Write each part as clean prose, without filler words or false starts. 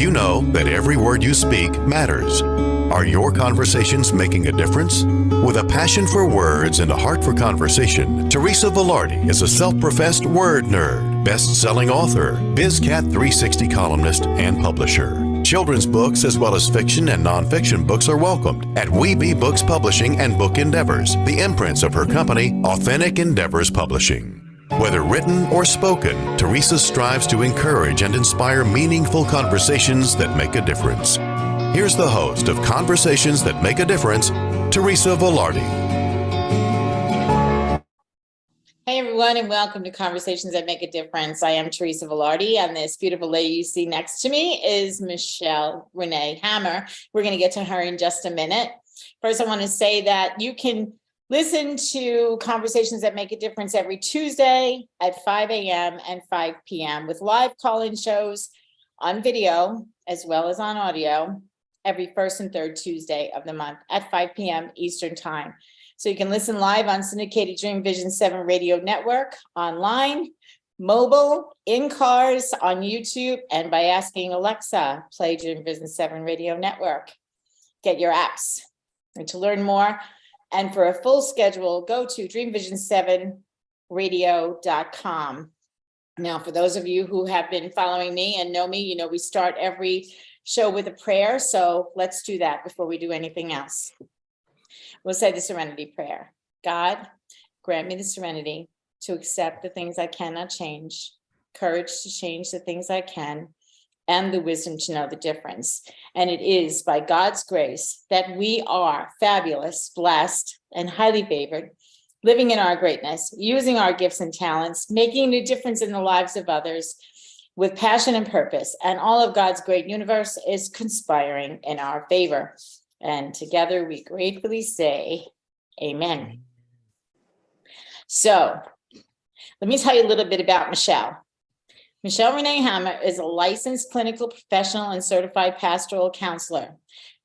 you know that every word you speak matters? Are your conversations making a difference? With a passion for words and a heart for conversation, Teresa Velardi is a self-professed word nerd, best-selling author, BizCat 360 columnist, and publisher. Children's books as well as fiction and nonfiction books are welcomed at We Be Books Publishing and Book Endeavors, the imprints of her company, Authentic Endeavors Publishing. Whether written or spoken, Teresa strives to encourage and inspire meaningful conversations that make a difference. Here's the host of Conversations That Make a Difference, Teresa Velardi. Hey everyone, and welcome to Conversations That Make a Difference. I am Teresa Velardi, and this beautiful lady you see next to me is Rene Hammer. We're going to get to her in just a minute. First, I want to say that you can listen to Conversations That Make a Difference every Tuesday at 5 a.m. and 5 p.m. with live call-in shows on video as well as on audio every first and third Tuesday of the month at 5 p.m. Eastern Time. So you can listen live on syndicated Dream Vision 7 radio network, online, mobile, in cars, on YouTube, and by asking Alexa, play Dream Vision 7 radio network. Get your apps. And to learn more, and for a full schedule, go to dreamvision7radio.com. Now, for those of you who have been following me and know me, you know we start every show with a prayer. So let's do that before we do anything else. We'll say the serenity prayer. God, grant me the serenity to accept the things I cannot change, courage to change the things I can, and the wisdom to know the difference. And it is by God's grace that we are fabulous, blessed, and highly favored, living in our greatness, using our gifts and talents, making a difference in the lives of others with passion and purpose. And all of God's great universe is conspiring in our favor. And together we gratefully say, amen. So let me tell you a little bit about Michelle. Michelle Rene Hammer is a licensed clinical professional and certified pastoral counselor,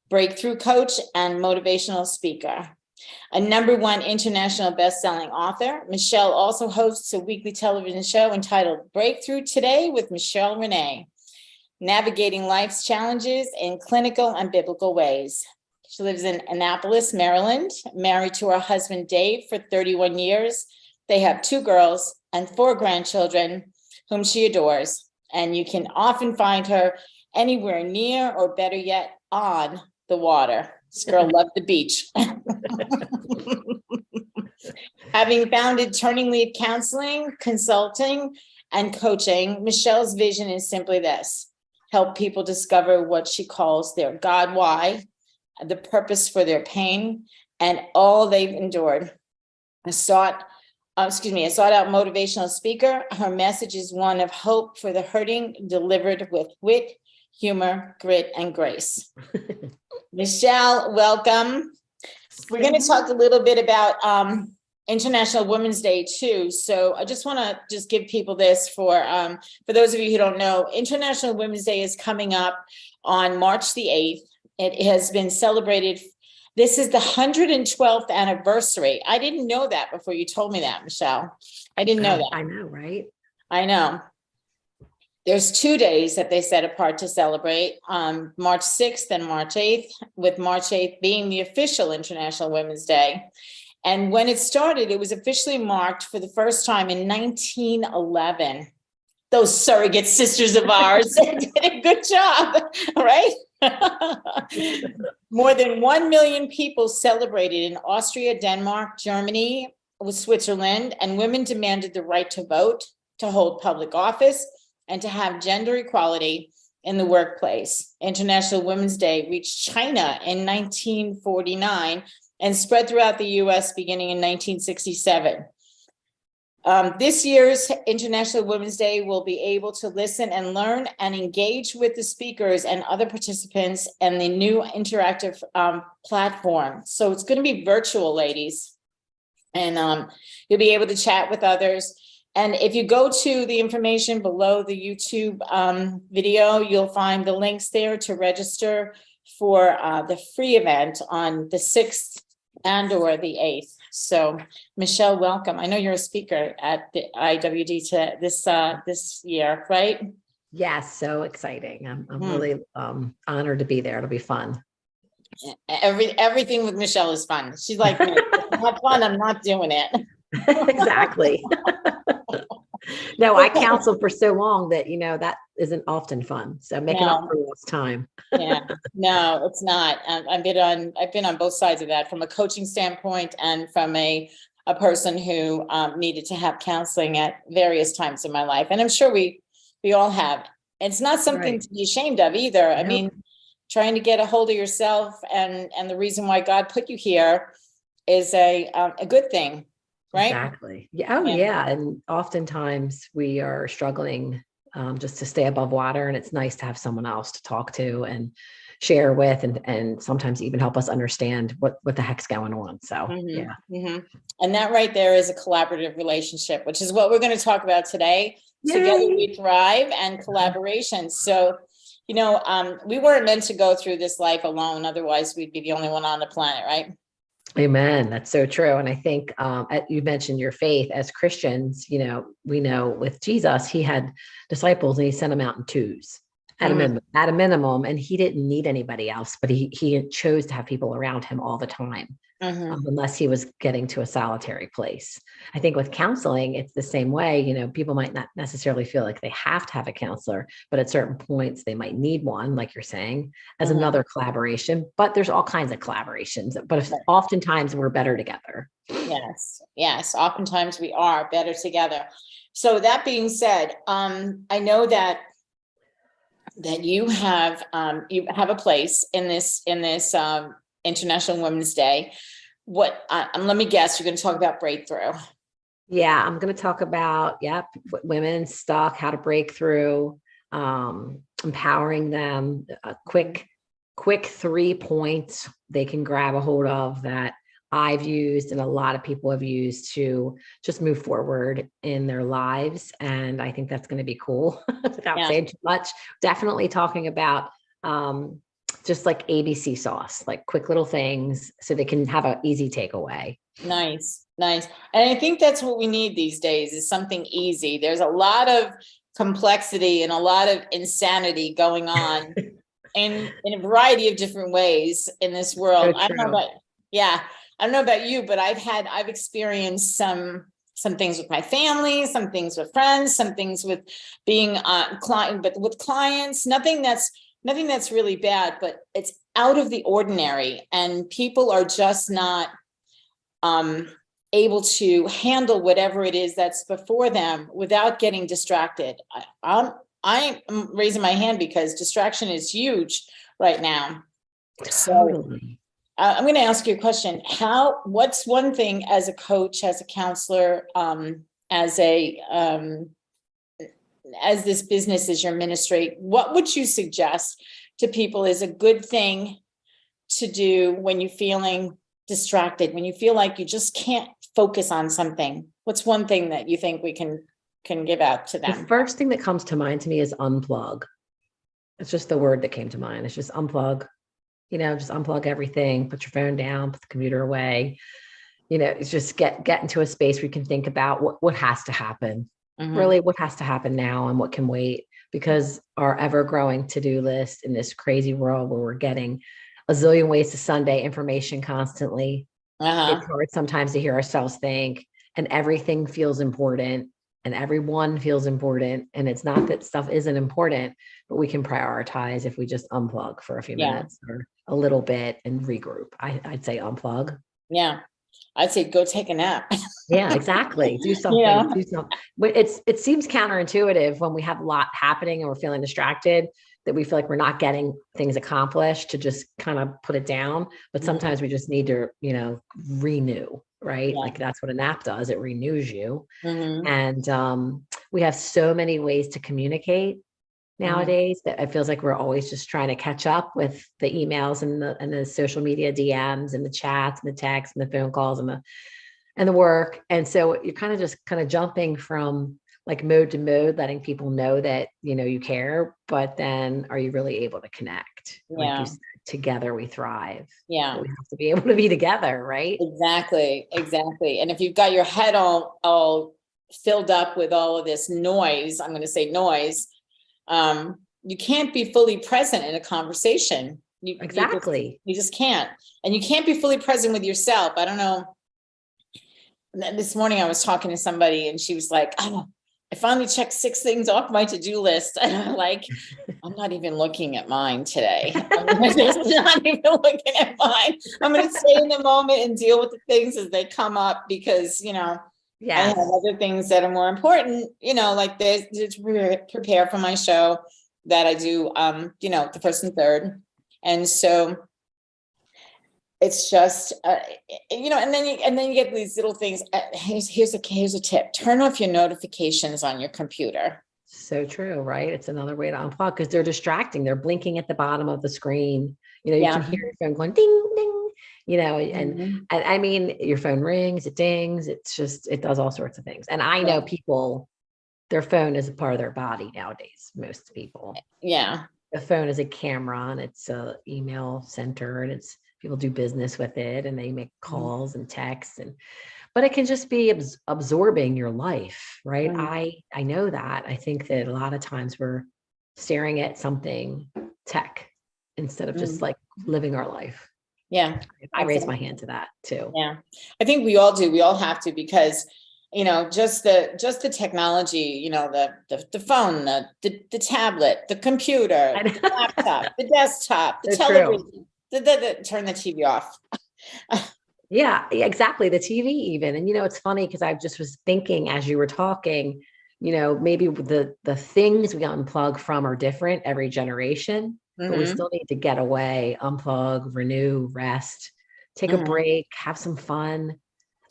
breakthrough coach, and motivational speaker. A #1 international best-selling author, Michelle also hosts a weekly television show entitled Breakthrough Today with Michelle Rene, navigating life's challenges in clinical and biblical ways. She lives in Annapolis, Maryland, married to her husband, Dave, for 31 years. They have 2 girls and 4 grandchildren, whom she adores, and you can often find her anywhere near, or better yet, on the water. This girl loved the beach. Having founded Turning Leaf Counseling, Consulting, and Coaching, Michelle's vision is simply this: help people discover what she calls their God why, the purpose for their pain, and all they've endured. A sought-out motivational speaker, her message is one of hope for the hurting, delivered with wit, humor, grit, and grace. Michelle, welcome. We're going to talk a little bit about International Women's Day too. So I just want to give people this for those of you who don't know. International Women's Day is coming up on March the 8th. It has been celebrated. This is the 112th anniversary. I didn't know that before you told me that, Michelle. I didn't know that. I know, right? I know. There's 2 days that they set apart to celebrate, March 6th and March 8th, with March 8th being the official International Women's Day. And when it started, it was officially marked for the first time in 1911. Those surrogate sisters of ours did a good job, right? More than 1 million people celebrated in Austria, Denmark, Germany, with Switzerland, and women demanded the right to vote, to hold public office, and to have gender equality in the workplace. International Women's Day reached China in 1949 and spread throughout the US beginning in 1967. This year's International Women's Day will be able to listen and learn and engage with the speakers and other participants in the new interactive platform. So it's going to be virtual, ladies, and you'll be able to chat with others. And if you go to the information below the YouTube video, you'll find the links there to register for the free event on the 6th and or the 8th. So Michelle, welcome. I know you're a speaker at the IWD this year, right? Yes, so exciting. I'm Hmm. really honored to be there. It'll be fun. Everything with Michelle is fun. She's like me. If it's not fun, I'm not doing it. Exactly. No, I counseled for so long that, that isn't often fun. So making up No, for lost time. yeah, no, it's not. I've been on both sides of that, from a coaching standpoint and from a person who needed to have counseling at various times in my life. And I'm sure we all have. It's not something Right. to be ashamed of either. I Nope. mean, trying to get a hold of yourself and the reason why God put you here is a good thing, right? Exactly. Yeah. Oh, Yeah. yeah. And oftentimes we are struggling just to stay above water. And it's nice to have someone else to talk to and share with, and sometimes even help us understand what the heck's going on. So, yeah. Mm-hmm. And that right there is a collaborative relationship, which is what we're going to talk about today. Yay. Together we thrive, and collaboration. So, we weren't meant to go through this life alone. Otherwise, we'd be the only one on the planet, right? Amen. That's so true. And I think you mentioned your faith as Christians, we know with Jesus, he had disciples and he sent them out in twos at a minimum, and he didn't need anybody else, but he chose to have people around him all the time. Unless he was getting to a solitary place. I think with counseling, it's the same way. People might not necessarily feel like they have to have a counselor, but at certain points they might need one, like you're saying, as another collaboration. But there's all kinds of collaborations, but oftentimes we're better together. Yes. Oftentimes we are better together. So that being said, I know that you have a place in this International Women's Day. Let me guess, you're going to talk about breakthrough. Yeah, I'm going to talk about, women stuck, how to break through, empowering them, quick 3 points they can grab a hold of that I've used and a lot of people have used to just move forward in their lives. And I think that's going to be cool without saying too much. Definitely talking about, just like ABC sauce, like quick little things so they can have an easy takeaway. Nice. And I think that's what we need these days, is something easy. There's a lot of complexity and a lot of insanity going on in a variety of different ways in this world. So I don't know about you, but I've experienced some things with my family, some things with friends, some things with being client, but with clients, nothing that's really bad, but it's out of the ordinary, and people are just not able to handle whatever it is that's before them without getting distracted. I'm raising my hand because distraction is huge right now. Totally. So I'm going to ask you a question. What's one thing as a coach, as a counselor, as this business is your ministry, what would you suggest to people is a good thing to do when you're feeling distracted, when you feel like you just can't focus on something? What's one thing that you think we can give out to them? The first thing that comes to mind to me is unplug. It's just the word that came to mind. It's just unplug, just unplug everything, put your phone down, put the computer away, it's just get into a space where you can think about what has to happen. Really, what has to happen now and what can wait, because our ever-growing to-do list in this crazy world where we're getting a zillion ways to Sunday information constantly. It's hard sometimes to hear ourselves think, and everything feels important and everyone feels important. And it's not that stuff isn't important, but we can prioritize if we just unplug for a few minutes or a little bit and regroup. I'd say unplug. Yeah. I'd say go take a nap. Yeah, exactly. Do something. Do something. But it seems counterintuitive when we have a lot happening and we're feeling distracted, that we feel like we're not getting things accomplished, to just kind of put it down. But sometimes we just need to, renew, right? Like that's what a nap does. It renews you. And we have so many ways to communicate nowadays that it feels like we're always just trying to catch up with the emails and the social media DMs and the chats and the texts and the phone calls and the work. And so you're kind of jumping from like mode to mode, letting people know that, you care, but then are you really able to connect? Like you said, together we thrive. Yeah. But we have to be able to be together, right? Exactly. And if you've got your head all filled up with all of this noise, I'm going to say noise, You can't be fully present in a conversation. Exactly. You just can't. And you can't be fully present with yourself. I don't know. This morning I was talking to somebody and she was like, oh, I finally checked 6 things off my to-do list. And I'm like, I'm not even looking at mine today. I'm just not even looking at mine. I'm going to stay in the moment and deal with the things as they come up because, you know, I have other things that are more important, you know, like this, to prepare for my show that I do, you know, the 1st and 3rd. And so it's just, you know, and then you get these little things. Here's a tip. Turn off your notifications on your computer. So true, right? It's another way to unplug because they're distracting. They're blinking at the bottom of the screen. You know, you can hear your phone going ding, ding, you know, and I mean, your phone rings, it dings. It's just, it does all sorts of things. And I know people, their phone is a part of their body nowadays, most people. Yeah. The phone is a camera and it's a email center and it's, people do business with it and they make calls and texts but it can just be absorbing your life, right? I know that. I think that a lot of times we're staring at something tech instead of just like living our life. Yeah. I raise my hand to that too. Yeah. I think we all do. We all have to, because, you know, just the technology, you know, the phone, the tablet, the computer, the laptop, the desktop, the television. Turn the TV off. Yeah, exactly. The TV even. And, you know, it's funny because I just was thinking as you were talking, you know, maybe the things we unplug from are different every generation, but we still need to get away, unplug, renew, rest, take a break, have some fun.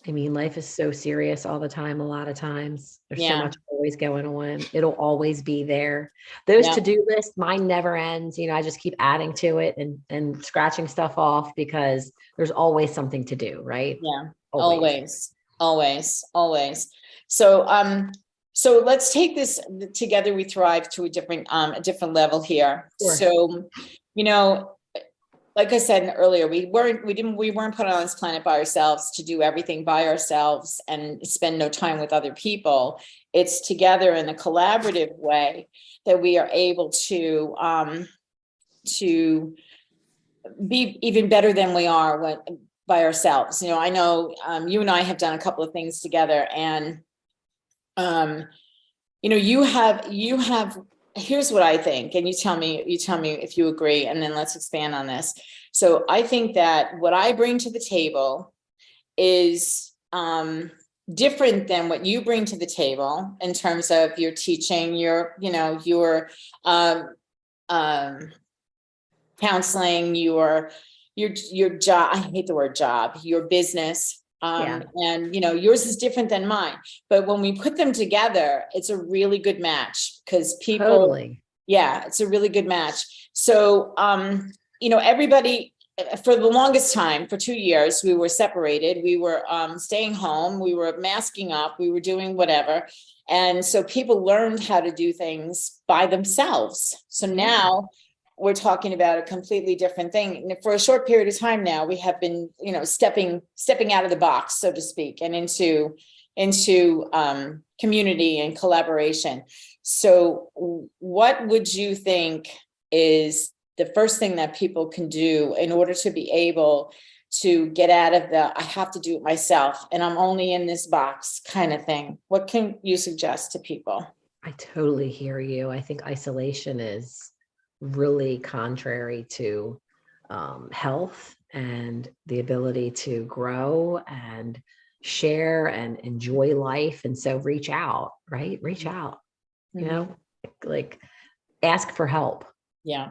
I mean, life is so serious all the time. A lot of times there's so much always going on. It'll always be there. Those to-do lists, mine never ends. You know, I just keep adding to it and scratching stuff off because there's always something to do, right? Yeah. Always. So let's take this Together We Thrive to a different level here. Sure. So, you know, like I said earlier, we weren't put on this planet by ourselves to do everything by ourselves and spend no time with other people. It's together in a collaborative way that we are able to be even better than we are by ourselves. You know, I know you and I have done a couple of things together, and you know, you have. Here's what I think, and you tell me if you agree, and then let's expand on this. So I think that what I bring to the table is different than what you bring to the table in terms of your teaching, your counseling, your job. I hate the word job, your business. And, you know, yours is different than mine, but when we put them together, it's a really good match because people, it's a really good match. So, you know, everybody, for the longest time, for 2 years, we were separated. We were staying home. We were masking up. We were doing whatever. And so people learned how to do things by themselves. So now we're talking about a completely different thing. And for a short period of time now, we have been, you know, stepping out of the box, so to speak, and into community and collaboration. So what would you think is the first thing that people can do in order to be able to get out of I have to do it myself and I'm only in this box kind of thing? What can you suggest to people? I totally hear you. I think isolation is really contrary to health and the ability to grow and share and enjoy life. And so reach out, right? Reach out, you know, like ask for help. Yeah.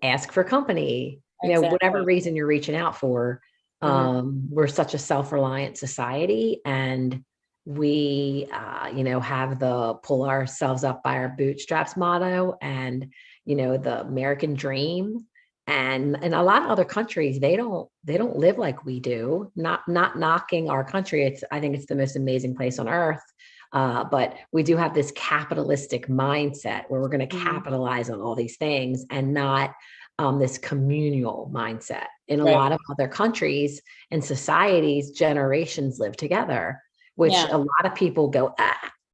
Ask for company, you know, whatever reason you're reaching out for. We're such a self-reliant society, and we, you know, have the pull ourselves up by our bootstraps motto, and, you know, the American dream. And in a lot of other countries, they don't live like we do. Not knocking our country. I think it's the most amazing place on earth. But we do have this capitalistic mindset where we're going to capitalize on all these things and not this communal mindset. In a lot of other countries and societies, generations live together, which a lot of people go,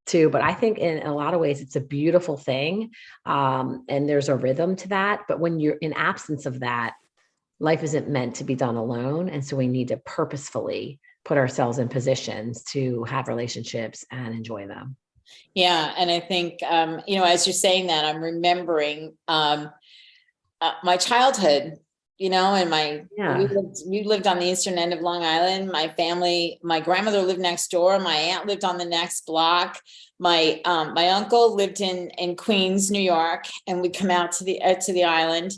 too. But I think in a lot of ways, it's a beautiful thing. And there's a rhythm to that. But when you're in absence of that, life isn't meant to be done alone. And so we need to purposefully put ourselves in positions to have relationships and enjoy them. Yeah. And I think, as you're saying that, I'm remembering my childhood, and we lived on the eastern end of Long Island. My family, my grandmother lived next door. My aunt lived on the next block. My uncle lived in Queens, New York, and we'd come out to the island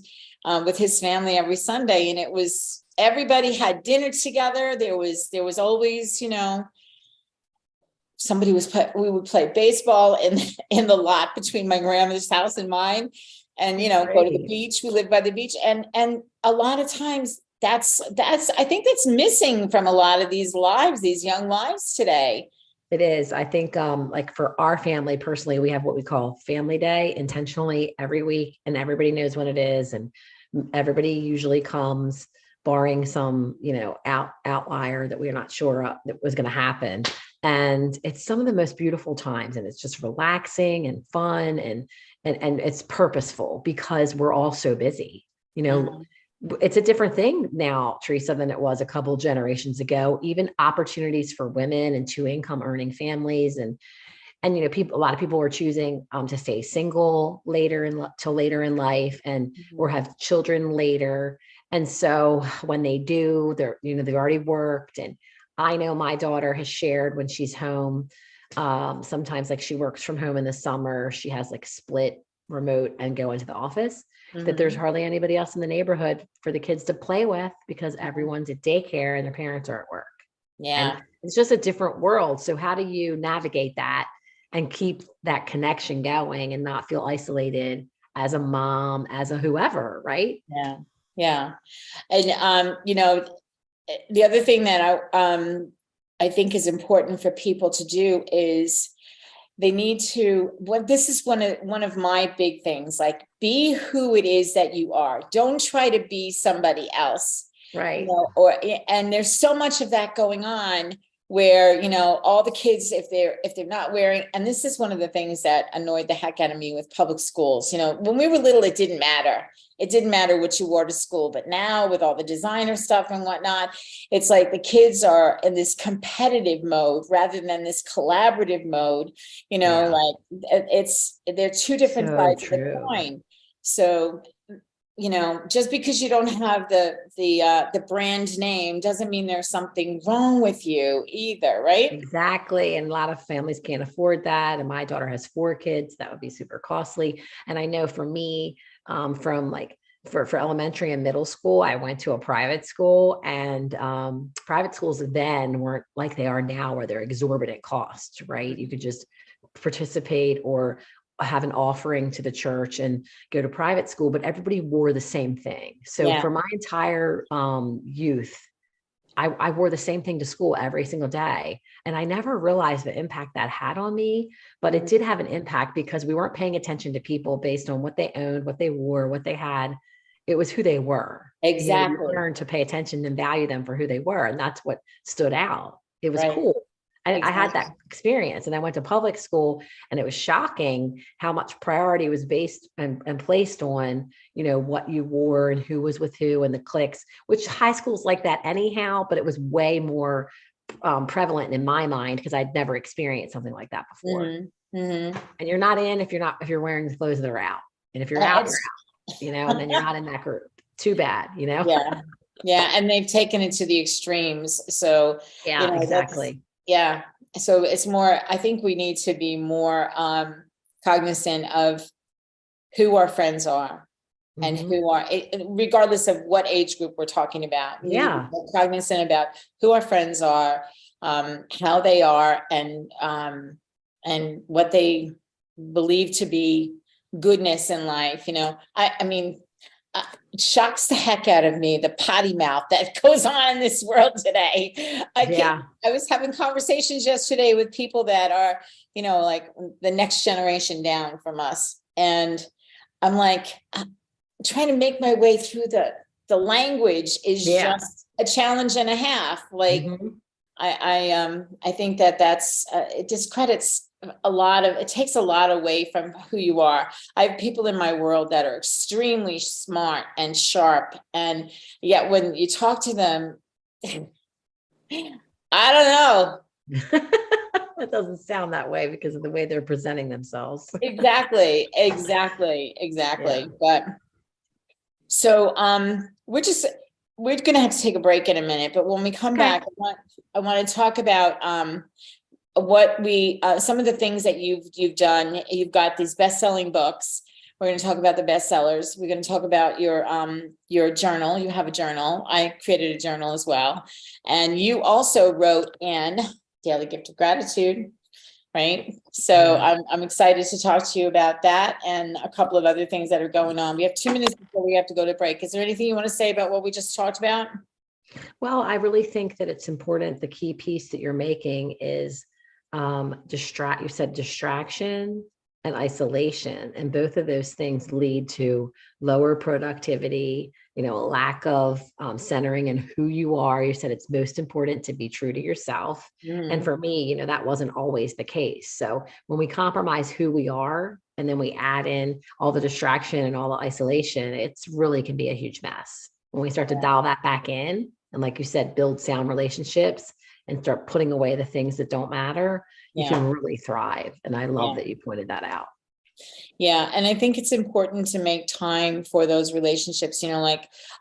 with his family every Sunday. And it was, everybody had dinner together. There was always, we would play baseball in the lot between my grandmother's house and mine, and go to the beach. We lived by the beach, and a lot of times that's I think that's missing from a lot of these lives, these young lives today. It is. I think like for our family personally, we have what we call family day intentionally every week, and everybody knows when it is, and everybody usually comes, barring some outlier that we're not sure of that was going to happen. And it's some of the most beautiful times, and it's just relaxing and fun, and it's purposeful because we're all so busy. It's a different thing now, Teresa, than it was a couple generations ago. Even opportunities for women and 2-income earning families, and a lot of people were choosing to stay single till later in life, and or have children later. And so when they do, they've already worked. And I know my daughter has shared when she's home, sometimes like she works from home in the summer, she has like split remote and go into the office, that there's hardly anybody else in the neighborhood for the kids to play with because everyone's at daycare and their parents are at work. Yeah. And it's just a different world. So how do you navigate that and keep that connection going and not feel isolated as a mom, as a whoever, right? Yeah. Yeah. And, the other thing that I think is important for people to do is they need to, this is one of my big things, like be who it is that you are. Don't try to be somebody else. Right. And there's so much of that going on where, all the kids, if they're not wearing, and this is one of the things that annoyed the heck out of me with public schools. When we were little, it didn't matter. It didn't matter what you wore to school, but now with all the designer stuff and whatnot, it's like the kids are in this competitive mode rather than this collaborative mode, like they're two different sides of the coin. So, just because you don't have the brand name doesn't mean there's something wrong with you either, right? Exactly. And a lot of families can't afford that. And my daughter has 4 kids. That would be super costly. And I know for me, from like for elementary and middle school, I went to a private school, and private schools then weren't like they are now, where they're exorbitant costs, right? You could just participate or have an offering to the church and go to private school, but everybody wore the same thing. So for my entire youth, I wore the same thing to school every single day. And I never realized the impact that had on me, but it did have an impact because we weren't paying attention to people based on what they owned, what they wore, what they had. It was who they were. Exactly. You learned to pay attention and value them for who they were. And that's what stood out. It was cool. I had that experience, and I went to public school, and it was shocking how much priority was based and placed on, what you wore and who was with who and the cliques, which high school's like that anyhow, but it was way more prevalent in my mind because I'd never experienced something like that before. And you're not in if you're wearing the clothes that are out, and if you're out, you're out, and then you're not in that group. Too bad, Yeah. Yeah. And they've taken it to the extremes. So exactly. Yeah. So it's more, I think we need to be more cognizant of who our friends are and who are, regardless of what age group we're talking about. We need to be more cognizant about who our friends are, how they are, and what they believe to be goodness in life. I mean, it shocks the heck out of me, the potty mouth that goes on in this world today. I was having conversations yesterday with people that are, like the next generation down from us. And I'm like, trying to make my way through the language is just a challenge and a half. Like, I think that's, it discredits it takes a lot away from who you are. I have people in my world that are extremely smart and sharp, and yet when you talk to them, I don't know. It doesn't sound that way because of the way they're presenting themselves. Exactly. Yeah. But so we're gonna have to take a break in a minute, but when we come Okay. back, I want to talk about what some of the things that you've done. You've got these best-selling books. We're going to talk about the bestsellers. We're going to talk about your journal. You have a journal. I created a journal as well. And you also wrote in Daily Gift of Gratitude, right? So I'm excited to talk to you about that and a couple of other things that are going on. We have 2 minutes before we have to go to break. Is there anything you want to say about what we just talked about? Well, I really think that it's important. The key piece that you're making is you said distraction and isolation, and both of those things lead to lower productivity, a lack of centering in who you are. You said it's most important to be true to yourself. And for me, that wasn't always the case. So when we compromise who we are and then we add in all the distraction and all the isolation, it's really can be a huge mess. When we start to dial that back in, and like you said, build sound relationships and start putting away the things that don't matter, you can really thrive. And I love that you pointed that out. Yeah. And I think it's important to make time for those relationships,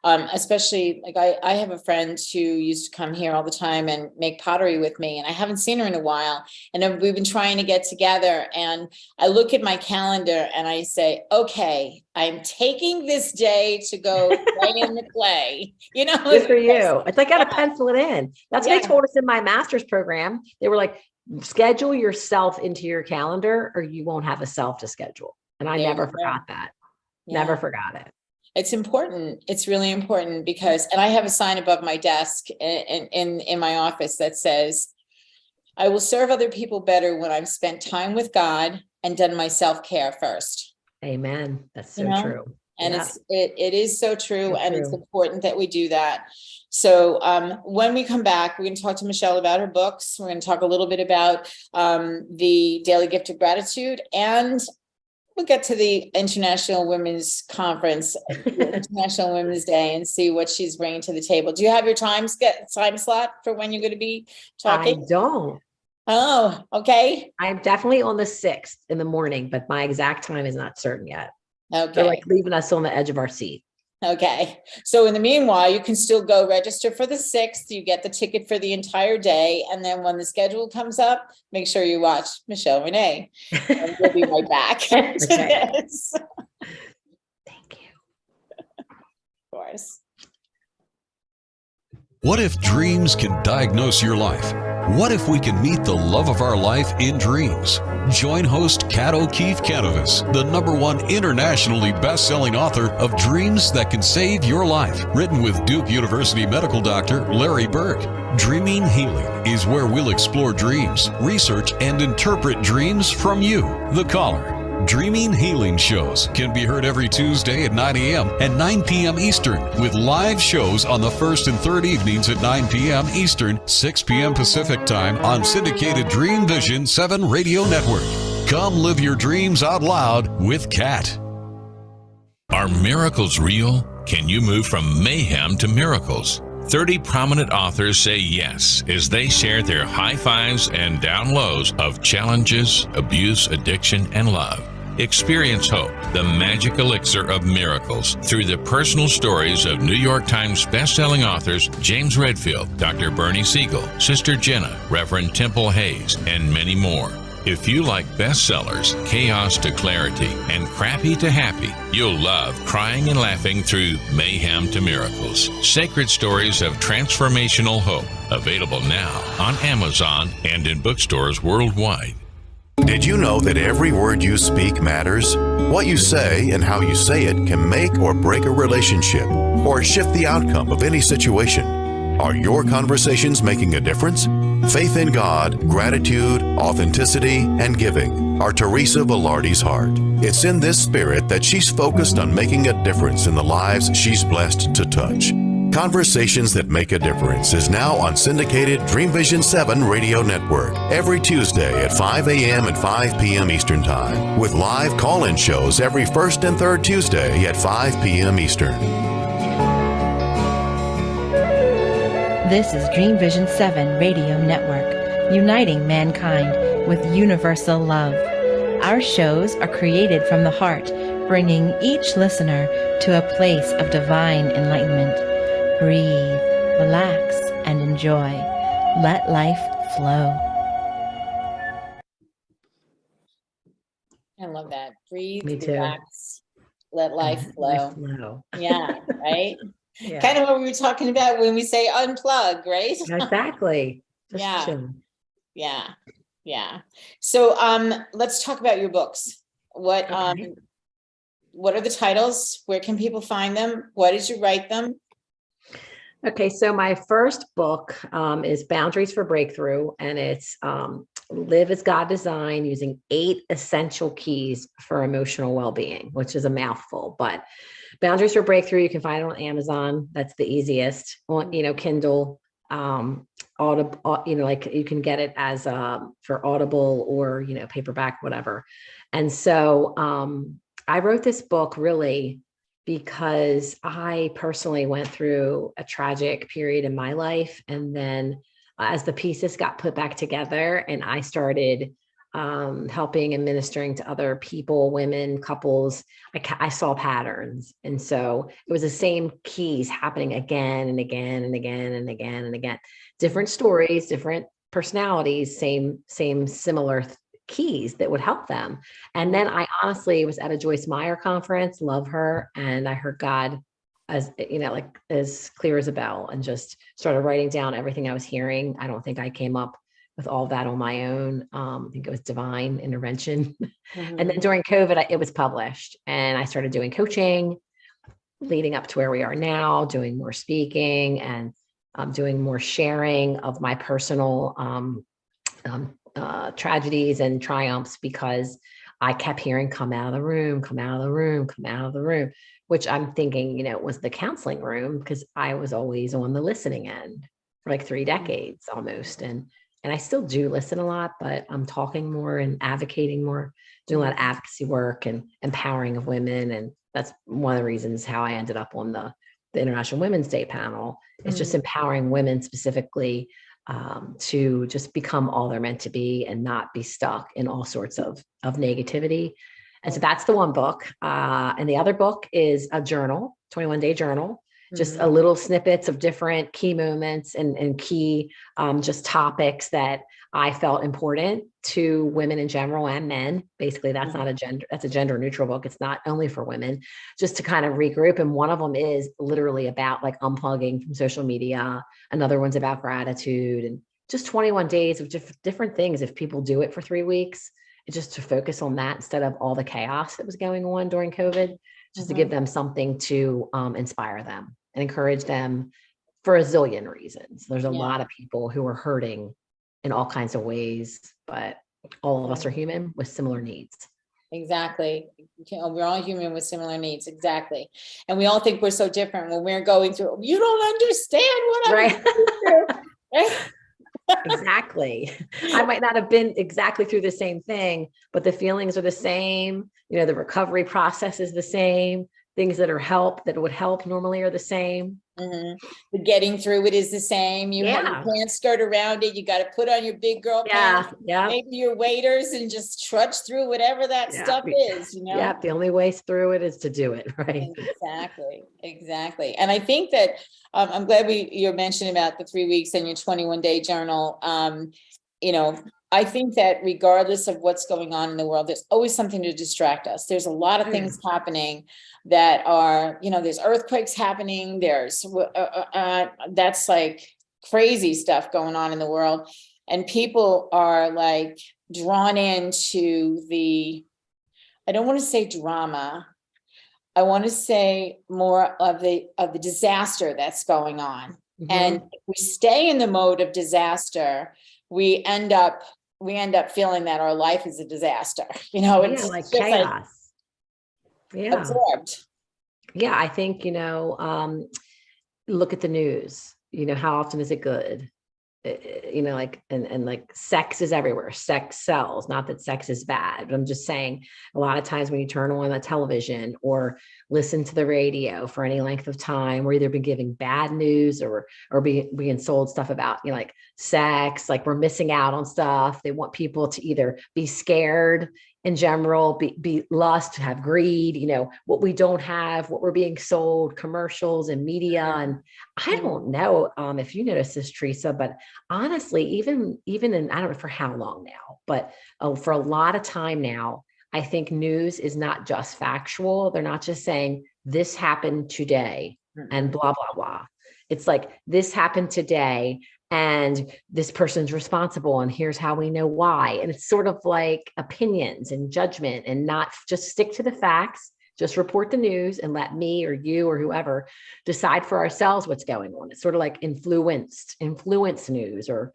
especially like I have a friend who used to come here all the time and make pottery with me, and I haven't seen her in a while. And we've been trying to get together, and I look at my calendar and I say, okay, I'm taking this day to go play in the clay, Good for you. It's like, I got to pencil it in. That's what they told us in my master's program. They were like, schedule yourself into your calendar or you won't have a self to schedule. And I never forgot that. Never forgot it. It's important. It's really important because, and I have a sign above my desk in my office that says, I will serve other people better when I've spent time with God and done my self-care first. Amen. That's so true. And it is so true. And it's important that we do that. So when we come back, we're going to talk to Michelle about her books. We're going to talk a little bit about the Daily Gift of Gratitude, and we'll get to the International Women's Conference, International Women's Day, and see what she's bringing to the table. Do you have your time slot for when you're going to be talking? I don't. Oh, okay. I'm definitely on the 6th in the morning, but my exact time is not certain yet. Okay. They're like leaving us on the edge of our seat. Okay. So in the meanwhile, you can still go register for the 6th. You get the ticket for the entire day. And then when the schedule comes up, make sure you watch Michelle Rene. And we'll be right back to this. Thank you. Of course. What if dreams can diagnose your life? What if we can meet the love of our life in dreams? Join host Kat O'Keefe Canovis, the #1 internationally best-selling author of Dreams That Can Save Your Life, written with Duke University medical doctor Larry Berg. Dreaming Healing is where we'll explore dreams, research, and interpret dreams from you, the caller. Dreaming Healing shows can be heard every Tuesday at 9 a.m. and 9 p.m. Eastern, with live shows on the first and third evenings at 9 p.m. Eastern, 6 p.m. Pacific Time on syndicated Dream Vision 7 Radio Network. Come live your dreams out loud with Kat. Are miracles real? Can you move from mayhem to miracles? 30 prominent authors say yes as they share their high fives and down lows of challenges, abuse, addiction, and love. Experience hope, the magic elixir of miracles, through the personal stories of New York Times bestselling authors James Redfield, Dr. Bernie Siegel, Sister Jenna, Reverend Temple Hayes, and many more. If you like bestsellers, chaos to clarity, and crappy to happy, you'll love crying and laughing through mayhem to miracles. Sacred stories of transformational hope. Available now on Amazon and in bookstores worldwide. Did you know that every word you speak matters? What you say and how you say it can make or break a relationship or shift the outcome of any situation. Are your conversations making a difference? Faith in God, gratitude, authenticity, and giving are Teresa Velardi's heart. It's in this spirit that she's focused on making a difference in the lives she's blessed to touch. Conversations That Make a Difference is now on syndicated Dream Vision 7 radio network every Tuesday at 5 a.m. and 5 p.m. Eastern Time, with live call-in shows every first and third Tuesday at 5 p.m. Eastern. This is Dream Vision 7 Radio Network, uniting mankind with universal love. Our shows are created from the heart, bringing each listener to a place of divine enlightenment. Breathe, relax, and enjoy. Let life flow. I love that. Breathe, Me too. relax, let life Life flow. flow. Yeah, right? Yeah. Kind of what we were talking about when we say unplug, right? Exactly. Just Yeah. chill. Yeah. Yeah. So let's talk about your books. What Okay. what are the titles? Where can people find them? Why did you write them? Okay, so my first book is Boundaries for Breakthrough, and it's Live as God Designed, using 8 essential keys for emotional well-being, which is a mouthful, but Boundaries for Breakthrough, you can find it on Amazon. That's the easiest. On, Kindle, Audible, like you can get it as for Audible or, paperback, whatever. And so I wrote this book really because I personally went through a tragic period in my life. And then as the pieces got put back together and I started helping and ministering to other people, women, couples, I saw patterns. And so it was the same keys happening again and again and again and again and again. Different stories, different personalities, same similar keys that would help them. And then I honestly was at a Joyce Meyer conference, love her. And I heard God as, like as clear as a bell, and just started writing down everything I was hearing. I don't think I came up with all that on my own. I think it was divine intervention. And then during COVID, it was published, and I started doing coaching leading up to where we are now, doing more speaking and doing more sharing of my personal tragedies and triumphs, because I kept hearing, come out of the room, come out of the room, come out of the room, which I'm thinking, was the counseling room, because I was always on the listening end for like 3 decades almost. And I still do listen a lot, but I'm talking more and advocating more, doing a lot of advocacy work and empowering of women. And that's one of the reasons how I ended up on the International Women's Day panel. It's just empowering women specifically to just become all they're meant to be and not be stuck in all sorts of negativity. And so that's the one book. And the other book is a journal, 21-day journal, just a little snippets of different key moments and key just topics that I felt important to women in general and men. Basically, that's not that's a gender neutral book. It's not only for women, just to kind of regroup. And one of them is literally about like unplugging from social media. Another one's about gratitude, and just 21 days of different things. If people do it for 3 weeks, it's just to focus on that instead of all the chaos that was going on during COVID, just to give them something to inspire them and encourage them for a zillion reasons. There's a lot of people who are hurting in all kinds of ways, but all of us are human with similar needs. Exactly. We're all human with similar needs. Exactly. And we all think we're so different when we're going through, you don't understand what I'm going through. Right? Exactly. I might not have been exactly through the same thing, but the feelings are the same. The recovery process is the same. Things that would help normally are the same. The getting through it is the same. You can't skirt around it. You got to put on your big girl pants, maybe your waders, and just trudge through whatever that stuff is, Yeah, the only way through it is to do it, right? Exactly. And I think that I'm glad you're mentioning about the 3 weeks and your 21-day journal. I think that regardless of what's going on in the world, there's always something to distract us. There's a lot of things happening that are, there's earthquakes happening. There's that's like crazy stuff going on in the world. And people are like drawn into I don't want to say drama. I want to say more of the disaster that's going on. And if we stay in the mode of disaster, we end up feeling that our life is a disaster. It's like just chaos. Absorbed. Yeah, I think, look at the news. How often is it good? Like, and like sex is everywhere. Sex sells. Not that sex is bad, but I'm just saying a lot of times when you turn on the television or listen to the radio for any length of time, we're either been giving bad news or being sold stuff about, like sex, like we're missing out on stuff. They want people to either be scared in general, be lust, have greed, what we don't have, what we're being sold, commercials and media. And I don't know if you notice this, Teresa, but honestly, even in, I don't know for how long now, but for a lot of time now, I think news is not just factual. They're not just saying this happened today and blah, blah, blah. It's like this happened today and this person's responsible and here's how we know why. And it's sort of like opinions and judgment, and not just stick to the facts, just report the news and let me or you or whoever decide for ourselves what's going on. It's sort of like influence news or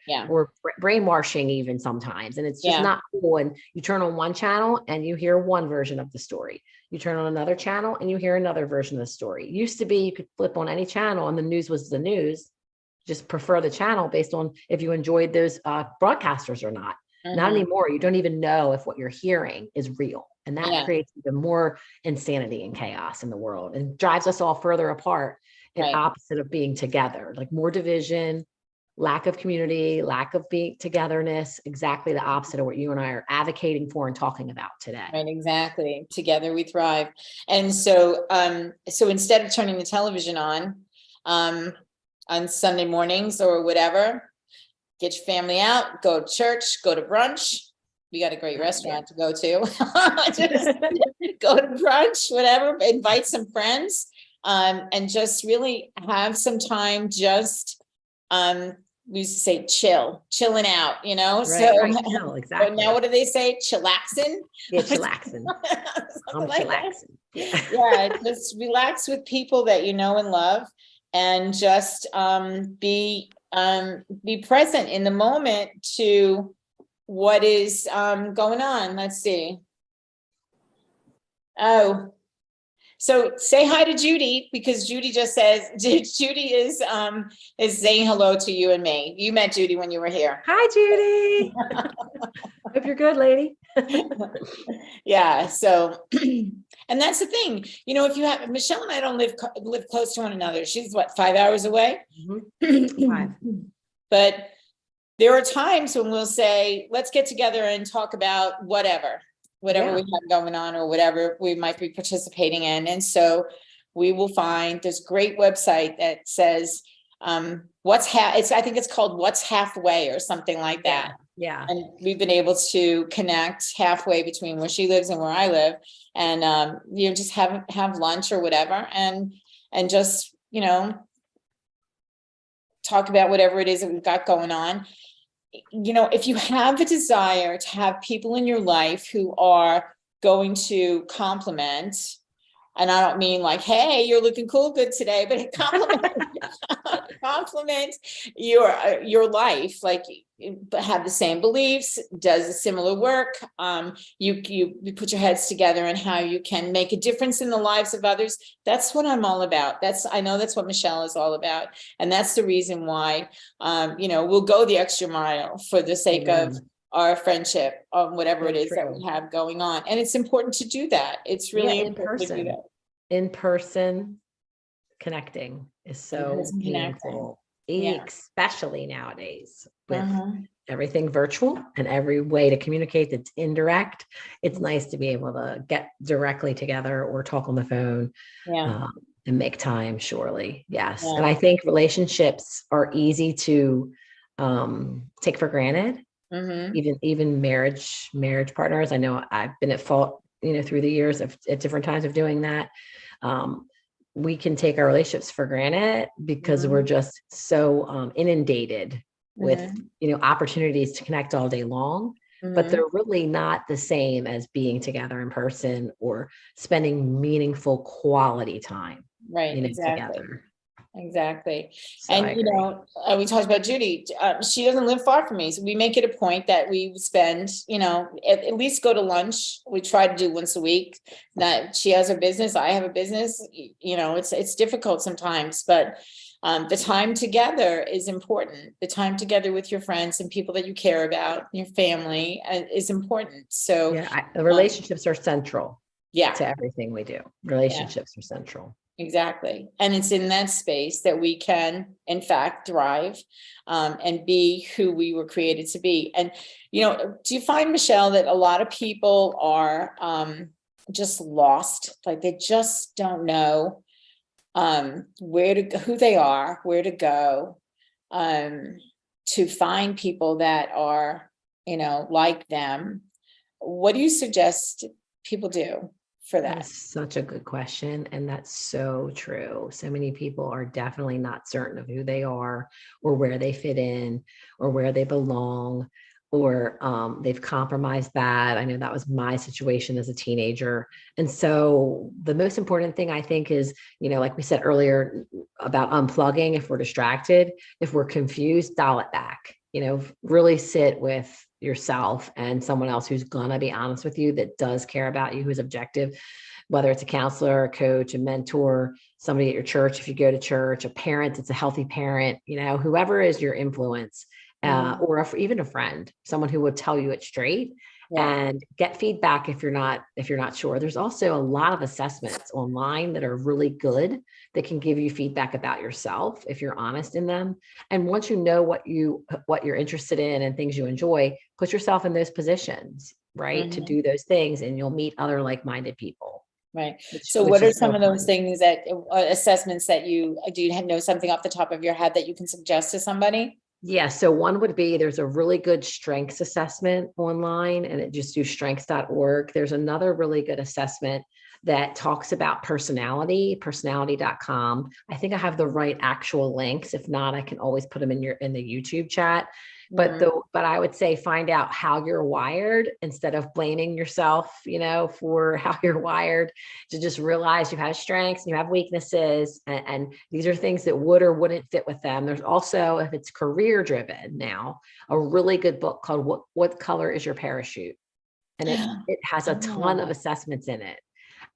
brainwashing even sometimes. And it's just not cool. And you turn on one channel and you hear one version of the story. You turn on another channel and you hear another version of the story. It used to be you could flip on any channel and the news was the news. Just prefer the channel based on if you enjoyed those broadcasters or not. Not anymore. You don't even know if what you're hearing is real. And that creates even more insanity and chaos in the world and drives us all further apart and opposite of being together, like more division, lack of community, lack of being togetherness, exactly the opposite of what you and I are advocating for and talking about today. Right, exactly. Together we thrive. And so, so instead of turning the television on Sunday mornings or whatever, get your family out, go to church, go to brunch. We got a great restaurant to go to. Just go to brunch, whatever, invite some friends, and just really have some time, just, we used to say chilling out, Right, exactly. But now what do they say? Chillaxing? Yeah, chillaxing. I'm like chillaxing. Yeah, just relax with people that you know and love, and just be present in the moment to what is going on. Let's see. Oh, so say hi to Judy, because Judy just says, Judy is saying hello to you and me. You met Judy when you were here. Hi, Judy. Hope you're good, lady. Yeah. So, and that's the thing, if you have, Michelle and I don't live close to one another. She's 5 hours away. 5. But there are times when we'll say, let's get together and talk about whatever we have going on or whatever we might be participating in. And so we will find this great website that says, I think it's called What's Halfway or something like that. Yeah. And we've been able to connect halfway between where she lives and where I live, and just have lunch or whatever, and just talk about whatever it is that we've got going on. If you have a desire to have people in your life who are going to compliment, and I don't mean like, hey, you're looking cool good today, but compliment your life, like have the same beliefs, does a similar work. You put your heads together and how you can make a difference in the lives of others. That's what I'm all about. I know that's what Michelle is all about. And that's the reason why, we'll go the extra mile for the sake of our friendship, whatever it is that we have going on. And it's important to do that. It's really important to do that. In person connecting is so meaningful, especially nowadays with everything virtual and every way to communicate that's indirect. It's nice to be able to get directly together or talk on the phone and make time, surely. Yes. And I think relationships are easy to take for granted. Even marriage partners. I know I've been at fault, through the years at different times of doing that. We can take our relationships for granted because we're just so inundated with, opportunities to connect all day long, but they're really not the same as being together in person or spending meaningful quality time, together. Exactly. So and we talked about Judy. She doesn't live far from me, so we make it a point that we spend, at least go to lunch. We try to do once a week. That she has a business, I have a business. It's difficult sometimes, but The time together is important. The time together with your friends and people that you care about, your family, is important. So the relationships are central yeah, to everything we do. Relationships are central. exactly. And it's in that space that we can, in fact, thrive, and be who we were created to be. And, do you find, Michelle, that a lot of people are just lost? Like they just don't know where to go, who they are, where to go, to find people that are, like them. What do you suggest people do for that? That's such a good question. And that's so true. So many people are definitely not certain of who they are or where they fit in or where they belong, or they've compromised that. I know that was my situation as a teenager. And so the most important thing I think is, like we said earlier about unplugging, if we're distracted, if we're confused, dial it back, really sit with yourself and someone else who's gonna be honest with you, that does care about you, who's objective, whether it's a counselor, a coach, a mentor, somebody at your church, if you go to church, a parent, it's a healthy parent, whoever is your influence, or even a friend, someone who will tell you it straight. And get feedback if you're not sure. There's also a lot of assessments online that are really good that can give you feedback about yourself if you're honest in them. And once you know what you're interested in and things you enjoy, put yourself in those positions, right, to do those things, and you'll meet other like-minded people. Right. So what are some of those things that assessments that do you know something off the top of your head that you can suggest to somebody? Yeah. So one would be, there's a really good strengths assessment online, and it just do strengths.org. There's another really good assessment that talks about personality.com. I think I have the right actual links. If not, I can always put them in the YouTube chat. But I would say find out how you're wired instead of blaming yourself, for how you're wired, to just realize you have strengths and you have weaknesses, and these are things that would or wouldn't fit with them. There's also, if it's career driven now, a really good book called What Color is Your Parachute? And it has a ton of assessments in it.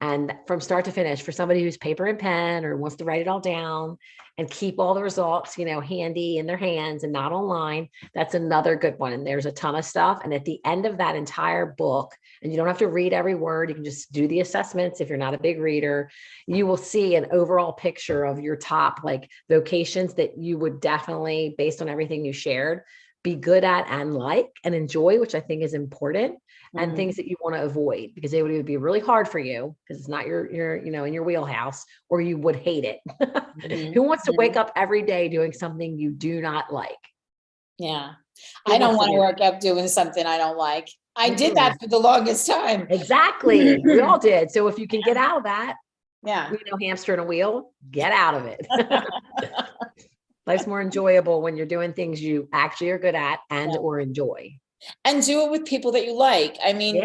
And from start to finish, for somebody who's paper and pen or wants to write it all down and keep all the results, handy in their hands and not online, that's another good one. And there's a ton of stuff. And at the end of that entire book, and you don't have to read every word, you can just do the assessments if you're not a big reader, you will see an overall picture of your top vocations that you would definitely, based on everything you shared, be good at and and enjoy, which I think is important, and things that you want to avoid because they would be really hard for you because it's not your in your wheelhouse, or you would hate it. Who wants to wake up every day doing something you do not like? Yeah. I don't want to wake up doing something I don't like. I did that for the longest time. Exactly. We all did. So if you can get out of that, yeah, hamster in a wheel, get out of it. Life's more enjoyable when you're doing things you actually are good at or enjoy. And do it with people that you like. I mean,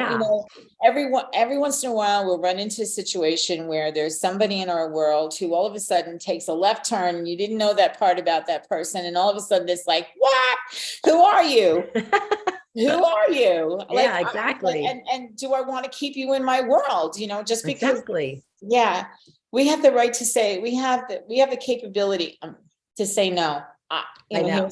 every once in a while we'll run into a situation where there's somebody in our world who all of a sudden takes a left turn, and you didn't know that part about that person. And all of a sudden it's like, what? Who are you? Who are you? Yeah, exactly. And do I want to keep you in my world? Just because, exactly. We have the right to say, we have the capability to say no. I know.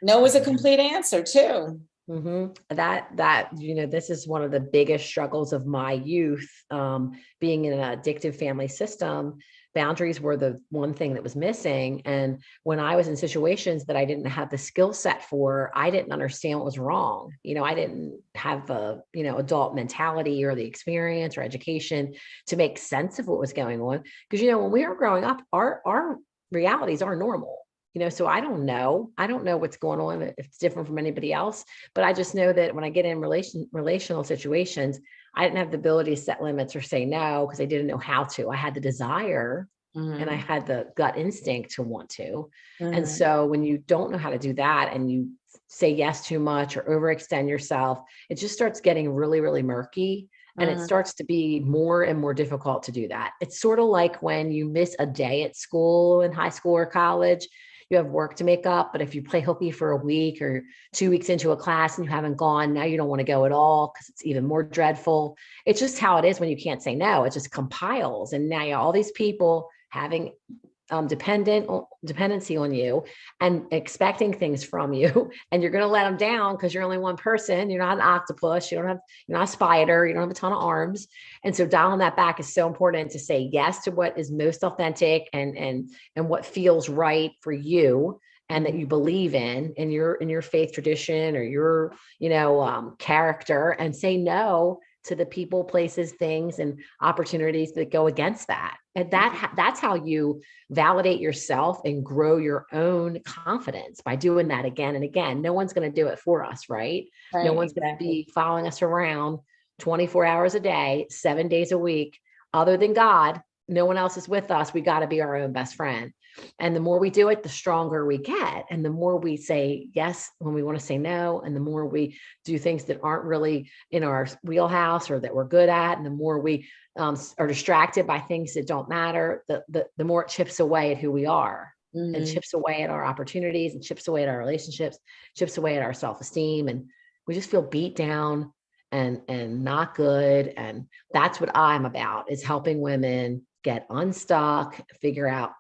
No is a complete answer too. This is one of the biggest struggles of my youth, being in an addictive family system. Boundaries were the one thing that was missing. And when I was in situations that I didn't have the skill set for, I didn't understand what was wrong. I didn't have the, adult mentality or the experience or education to make sense of what was going on. Because, when we were growing up, our realities are normal. So I don't know what's going on, if it's different from anybody else, but I just know that when I get in relational situations, I didn't have the ability to set limits or say no, because I didn't know how to. I had the desire and I had the gut instinct to want to. And so when you don't know how to do that and you say yes too much or overextend yourself, it just starts getting really, really murky. And it starts to be more and more difficult to do that. It's sort of like when you miss a day at school in high school or college. You have work to make up, but if you play hooky for a week or 2 weeks into a class and you haven't gone, now you don't want to go at all because it's even more dreadful. It's just how it is when you can't say no. It just compiles. And now you have all these people having dependency on you and expecting things from you, and you're going to let them down because you're only one person. You're not an octopus. You're not a spider. You don't have a ton of arms. And so dialing that back is so important, to say yes to what is most authentic and what feels right for you, and that you believe in your faith tradition or your, character, and say no to the people, places, things, and opportunities that go against that. And that's how you validate yourself and grow your own confidence, by doing that again and again. No one's going to do it for us, right? No one's going to be following us around 24 hours a day, 7 days a week, other than God. No one else is with us. We got to be our own best friend. And the more we do it, the stronger we get. And the more we say yes when we want to say no, and the more we do things that aren't really in our wheelhouse or that we're good at, and the more we are distracted by things that don't matter, the more it chips away at who we are, and chips away at our opportunities, and chips away at our relationships, chips away at our self-esteem. And we just feel beat down and not good. And that's what I'm about, is helping women get unstuck, figure out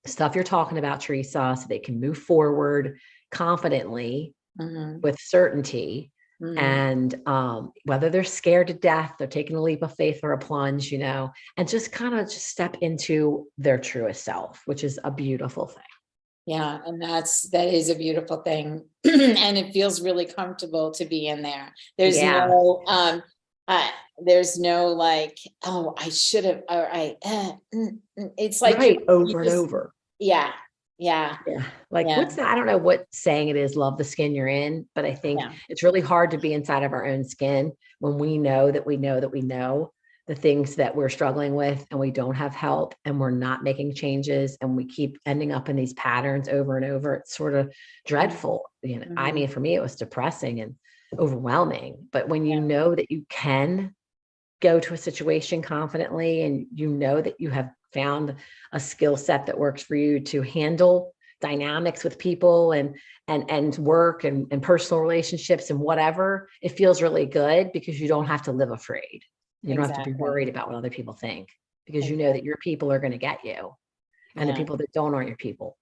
stuff you're talking about, Teresa, so they can move forward confidently, with certainty. And whether they're scared to death, they're taking a leap of faith or a plunge, and just kind of just step into their truest self, which is a beautiful thing. Yeah. And that is a beautiful thing. And it feels really comfortable to be in there. There's no like, oh, I should have, or it's like right, over and over. Yeah. Like, what's that? I don't know what saying it is, love the skin you're in, but I think it's really hard to be inside of our own skin when we know that we know that we know the things that we're struggling with, and we don't have help, and we're not making changes, and we keep ending up in these patterns over and over. It's sort of dreadful. I mean, for me, it was depressing and overwhelming. But when you know that you can go to a situation confidently, and you know that you have found a skill set that works for you to handle dynamics with people and work and personal relationships and whatever, it feels really good, because you don't have to live afraid. You don't have to be worried about what other people think, because you know that your people are going to get you, and the people that don't aren't your people.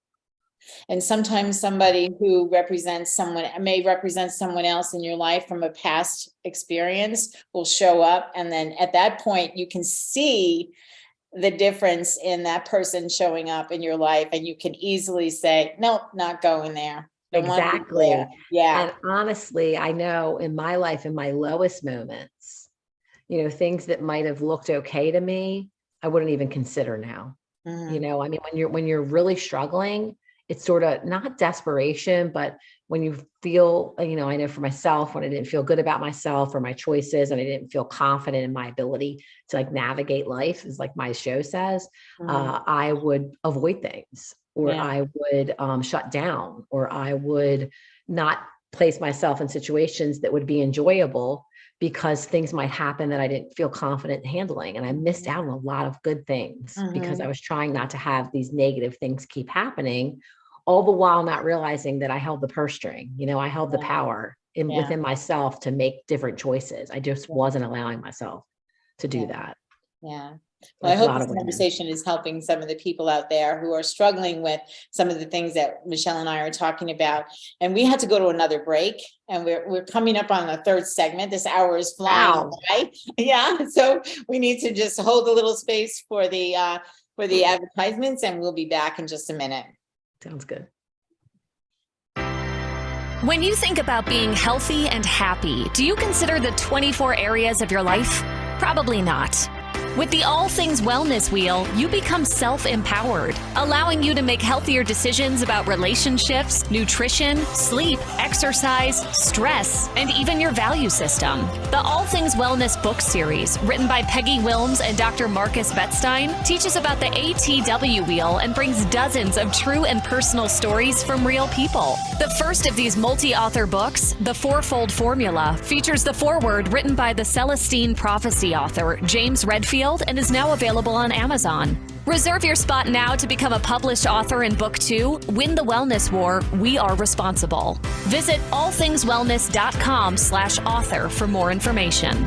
And sometimes somebody who may represent someone else in your life from a past experience will show up. And then at that point, you can see the difference in that person showing up in your life. And you can easily say, nope, not going there. Exactly. There. Yeah. And honestly, I know in my life, in my lowest moments, things that might have looked okay to me, I wouldn't even consider now. I mean, when you're really struggling, it's sort of not desperation, but when you feel, I know for myself, when I didn't feel good about myself or my choices, and I didn't feel confident in my ability to like navigate life, as like my show says, I would avoid things, or I would shut down, or I would not place myself in situations that would be enjoyable, because things might happen that I didn't feel confident in handling. And I missed out on a lot of good things because I was trying not to have these negative things keep happening, all the while not realizing that I held the purse string. I held the power within myself to make different choices. I just wasn't allowing myself to do that. Yeah. Well, I hope this conversation is helping some of the people out there who are struggling with some of the things that Michelle and I are talking about. And we had to go to another break, and we're coming up on the third segment. This hour is flying by. Yeah. So we need to just hold a little space for the advertisements, and we'll be back in just a minute. Sounds good. When you think about being healthy and happy, do you consider the 24 areas of your life? Probably not. With the All Things Wellness Wheel, you become self-empowered, allowing you to make healthier decisions about relationships, nutrition, sleep, exercise, stress, and even your value system. The All Things Wellness book series, written by Peggy Wilms and Dr. Marcus Bettstein, teaches about the ATW wheel and brings dozens of true and personal stories from real people. The first of these multi-author books, The Fourfold Formula, features the foreword written by the Celestine Prophecy author, James Redfield, and is now available on Amazon. Reserve your spot now to become a published author in Book 2, Win the Wellness War, We Are Responsible. Visit allthingswellness.com/author for more information.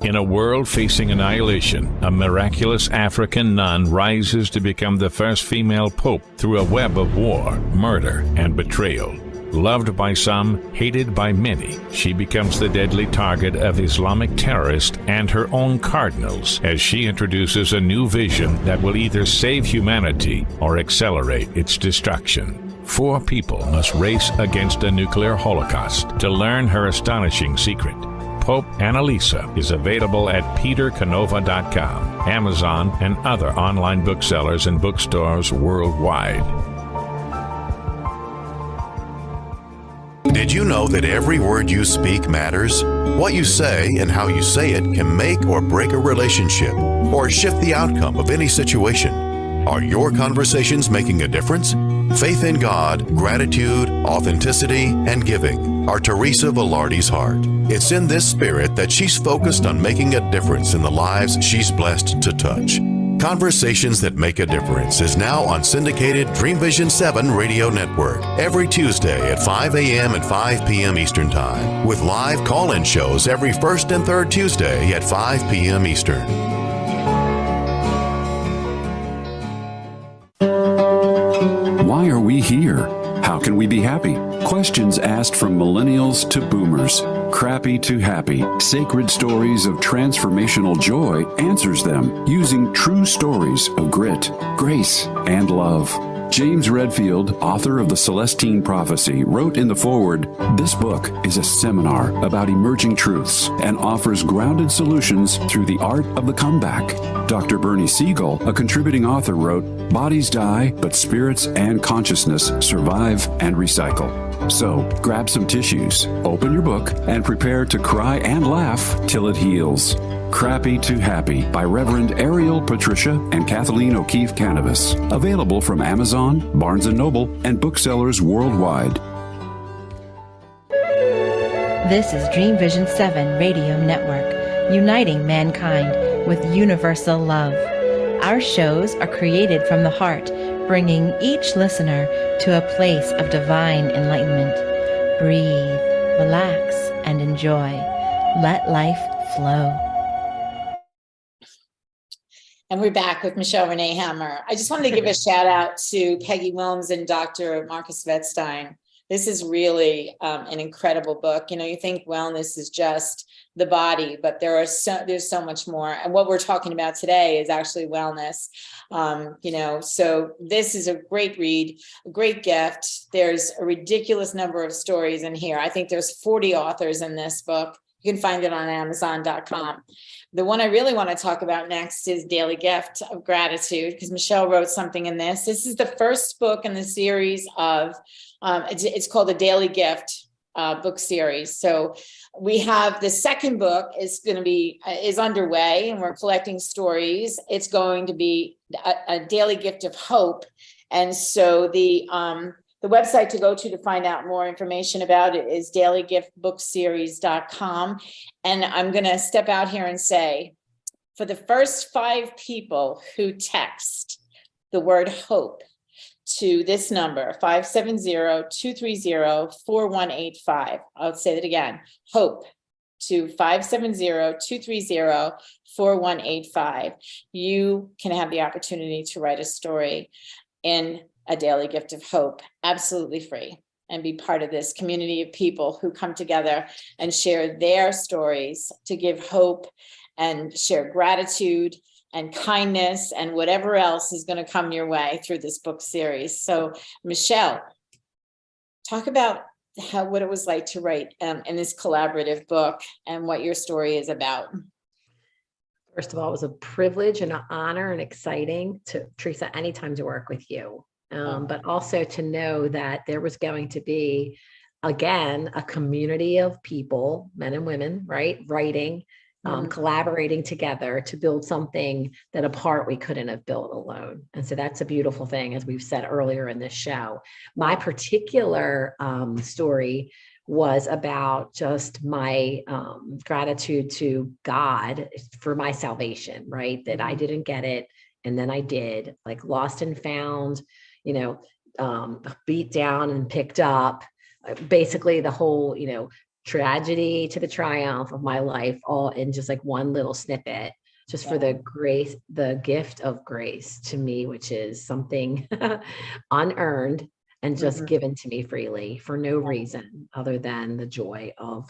In a world facing annihilation, a miraculous African nun rises to become the first female pope through a web of war, murder, and betrayal. Loved by some, hated by many, she becomes the deadly target of Islamic terrorists and her own cardinals as she introduces a new vision that will either save humanity or accelerate its destruction. 4 people must race against a nuclear holocaust to learn her astonishing secret. Pope Annalisa is available at petercanova.com, Amazon, and other online booksellers and bookstores worldwide. Did you know that every word you speak matters? What you say and how you say it can make or break a relationship or shift the outcome of any situation. Are your conversations making a difference? Faith in God, gratitude, authenticity, and giving are Teresa Velardi's heart. It's in this spirit that she's focused on making a difference in the lives she's blessed to touch. Conversations That Make a Difference is now on syndicated Dream Vision 7 radio network every Tuesday at 5 a.m. and 5 p.m. Eastern Time, with live call-in shows every first and third Tuesday at 5 p.m. Eastern. Why are we here? How can we be happy? Questions asked from millennials to boomers. Crappy to Happy, Sacred Stories of Transformational Joy answers them using true stories of grit, grace, and love. James Redfield, author of The Celestine Prophecy, wrote in the foreword, "This book is a seminar about emerging truths and offers grounded solutions through the art of the comeback." Dr. Bernie Siegel, a contributing author, wrote, "Bodies die, but spirits and consciousness survive and recycle." So, grab some tissues, open your book, and prepare to cry and laugh till it heals. Crappy to Happy by Reverend Ariel Patricia and Kathleen O'Keefe Cannabis. Available from Amazon, Barnes & Noble, and booksellers worldwide. This is Dream Vision 7 Radio Network, uniting mankind with universal love. Our shows are created from the heart, bringing each listener to a place of divine enlightenment. Breathe, relax, and enjoy. Let life flow. And we're back with Michelle Rene Hammer. I just wanted to give a shout out to Peggy Wilms and Dr. Marcus Vetstein. This is really an incredible book. You know, you think wellness is just the body, but there's so much more. And what we're talking about today is actually wellness. So this is a great read, a great gift. There's a ridiculous number of stories in here. I think there's 40 authors in this book. You can find it on Amazon.com. The one I really want to talk about next is Daily Gift of Gratitude, because Michelle wrote something in this. This is the first book in the series of, it's called the Daily Gift book series. So we have the second book is underway, and we're collecting stories. It's going to be a Daily Gift of Hope. And so the website to go to find out more information about it is dailygiftbookseries.com. And I'm going to step out here and say, for the first 5 people who text the word hope to this number, 570-230-4185. I'll say that again, hope to 570-230-4185. You can have the opportunity to write a story in a Daily Gift of Hope, absolutely free, and be part of this community of people who come together and share their stories to give hope and share gratitude and kindness and whatever else is going to come your way through this book series. So, Michelle, talk about what it was like to write in this collaborative book and what your story is about. First of all, it was a privilege and an honor and exciting to, Teresa, anytime to work with you. But also to know that there was going to be, again, a community of people, men and women, right, writing, collaborating together to build something that apart we couldn't have built alone. And so that's a beautiful thing, as we've said earlier in this show. My particular story was about just my gratitude to God for my salvation, right? That I didn't get it, and then I did, like lost and found, beat down and picked up, basically the whole, tragedy to the triumph of my life, all in just like one little snippet, just for the grace, the gift of grace to me, which is something unearned and just given to me freely for no reason other than the joy of,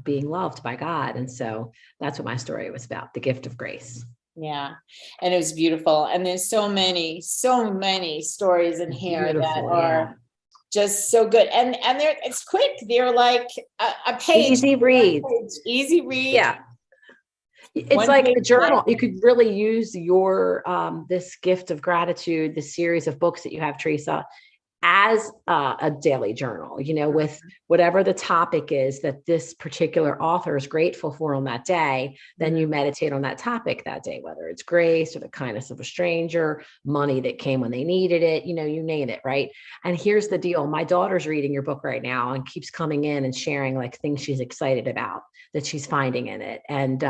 being loved by God. And so that's what my story was about, the gift of grace. Yeah. And it was beautiful. And there's so many stories in here that are just so good. And it's quick. They're like a page. Easy read. Easy read. Yeah. It's like a journal. You could really use your, this gift of gratitude, this series of books that you have, Teresa, as a daily journal, with whatever the topic is that this particular author is grateful for on that day, then you meditate on that topic that day, whether it's grace or the kindness of a stranger, money that came when they needed it, you name it, right? And here's the deal. My daughter's reading your book right now and keeps coming in and sharing like things she's excited about that she's finding in it. And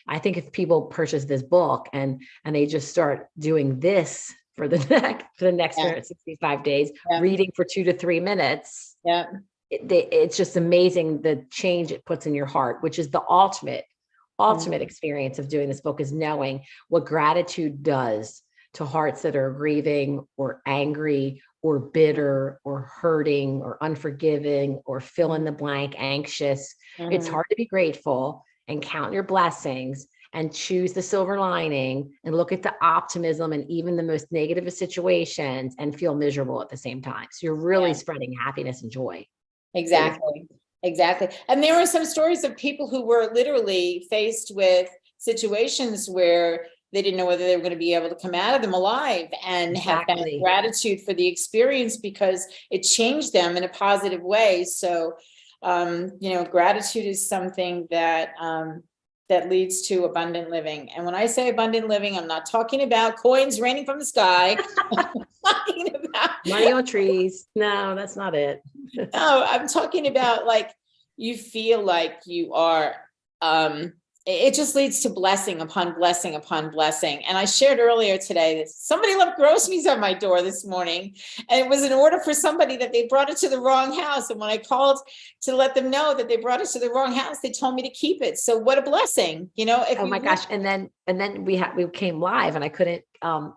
I think if people purchase this book and they just start doing this for the next 365 days, reading for 2 to 3 minutes. Yeah. It's just amazing the change it puts in your heart, which is the ultimate experience of doing this book, is knowing what gratitude does to hearts that are grieving or angry or bitter or hurting or unforgiving or fill in the blank, anxious. It's hard to be grateful and count your blessings and choose the silver lining and look at the optimism and even the most negative of situations and feel miserable at the same time. So you're really spreading happiness and joy. Exactly. And there were some stories of people who were literally faced with situations where they didn't know whether they were going to be able to come out of them alive, and have that gratitude for the experience because it changed them in a positive way. So, gratitude is something that leads to abundant living. And when I say abundant living, I'm not talking about coins raining from the sky. I'm talking about money on trees. No, that's not it. No, I'm talking about like, you feel like you are, it just leads to blessing upon blessing upon blessing. And I shared earlier today that somebody left groceries at my door this morning, and it was an order for somebody that they brought it to the wrong house. And when I called to let them know that they brought it to the wrong house, they told me to keep it. So what a blessing, Oh my gosh. And then we came live, and I couldn't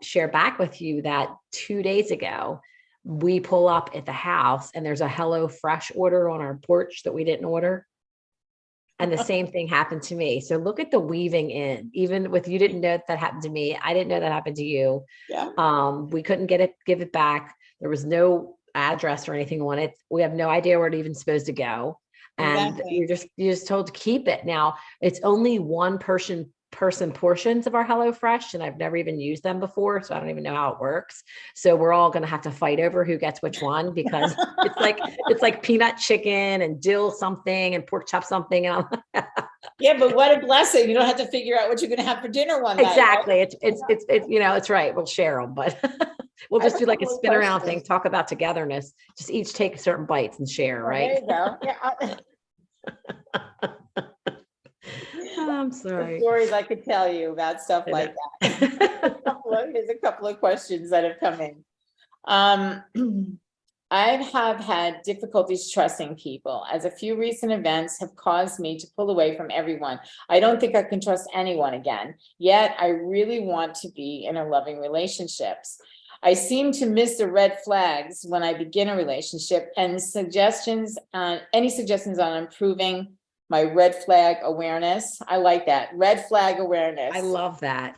share back with you that 2 days ago, we pull up at the house and there's a Hello Fresh order on our porch that we didn't order. And the same thing happened to me. So look at the weaving in, even with, you didn't know that happened to me. I didn't know that happened to you. Yeah. We couldn't give it back. There was no address or anything on it. We have no idea where it's even supposed to go. And you're just told to keep it. Now it's only one person portions of our HelloFresh, and I've never even used them before, so I don't even know how it works. So we're all going to have to fight over who gets which one, because it's like peanut chicken and dill something and pork chop something. And yeah, but what a blessing! You don't have to figure out what you're going to have for dinner one night. Exactly. Right? It's it's right. We'll share them, but we'll just do like a spin around thing. Talk about togetherness. Just each take certain bites and share. Right. There you go. Yeah. I'm sorry. Stories I could tell you about stuff like that. Here's a couple of questions that have come in. I have had difficulties trusting people, as a few recent events have caused me to pull away from everyone. I don't think I can trust anyone again, yet I really want to be in a loving relationships. I seem to miss the red flags when I begin a relationship, and any suggestions on improving my red flag awareness. I like that. Red flag awareness. I love that.